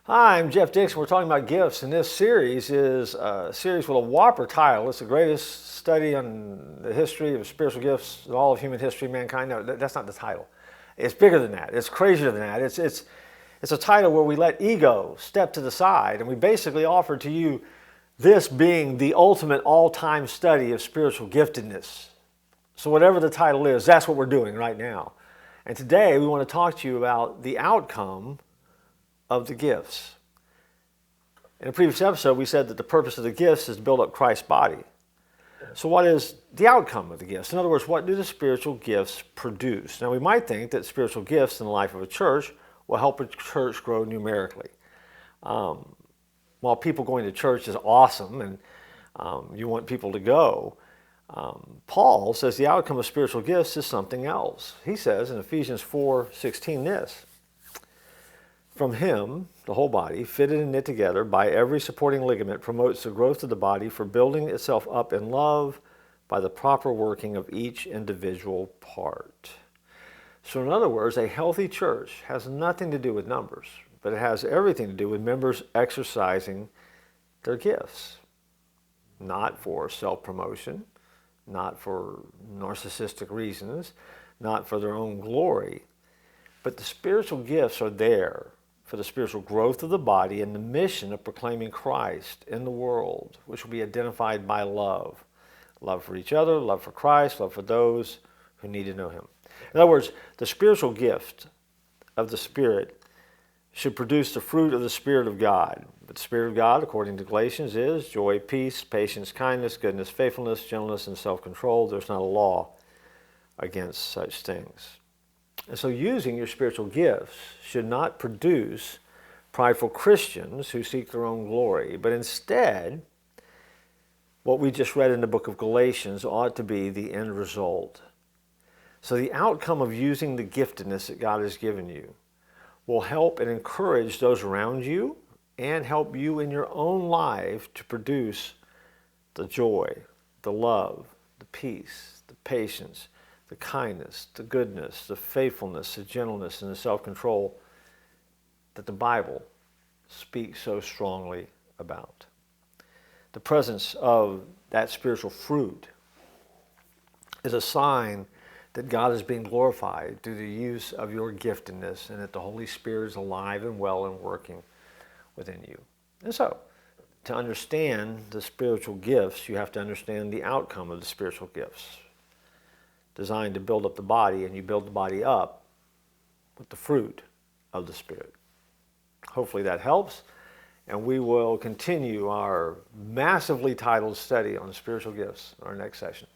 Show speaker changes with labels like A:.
A: Hi, I'm Jeff Dixon. We're talking about gifts, and this series is a series with a whopper title. It's the greatest study on the history of spiritual gifts in all of human history, mankind. No, that's not the title. It's bigger than that. It's crazier than that. It's a title where we let ego step to the side, and we basically offer to you this being the ultimate all-time study of spiritual giftedness. So whatever the title is, that's what we're doing right now. And today we want to talk to you about the outcome of the gifts. In a previous episode, we said that the purpose of the gifts is to build up Christ's body. So what is the outcome of the gifts? In other words, what do the spiritual gifts produce? Now, we might think that spiritual gifts in the life of a church will help a church grow numerically. While people going to church is awesome and you want people to go, Paul says the outcome of spiritual gifts is something else. He says in Ephesians 4:16 this: "From him, the whole body, fitted and knit together by every supporting ligament, promotes the growth of the body for building itself up in love by the proper working of each individual part." So in other words, a healthy church has nothing to do with numbers, but it has everything to do with members exercising their gifts. Not for self-promotion, not for narcissistic reasons, not for their own glory, but the spiritual gifts are there for the spiritual growth of the body and the mission of proclaiming Christ in the world, which will be identified by love. Love for each other, love for Christ, love for those who need to know him. In other words, the spiritual gift of the Spirit should produce the fruit of the Spirit of God. But the Spirit of God, according to Galatians, is joy, peace, patience, kindness, goodness, faithfulness, gentleness, and self-control. There's not a law against such things. And so using your spiritual gifts should not produce prideful Christians who seek their own glory, but instead, what we just read in the book of Galatians ought to be the end result. So the outcome of using the giftedness that God has given you will help and encourage those around you and help you in your own life to produce the joy, the love, the peace, the patience, the kindness, the goodness, the faithfulness, the gentleness, and the self-control that the Bible speaks so strongly about. The presence of that spiritual fruit is a sign that God is being glorified through the use of your giftedness and that the Holy Spirit is alive and well and working within you. And so, to understand the spiritual gifts, you have to understand the outcome of the spiritual gifts, designed to build up the body, and you build the body up with the fruit of the Spirit. Hopefully that helps, and we will continue our massively titled study on spiritual gifts in our next session.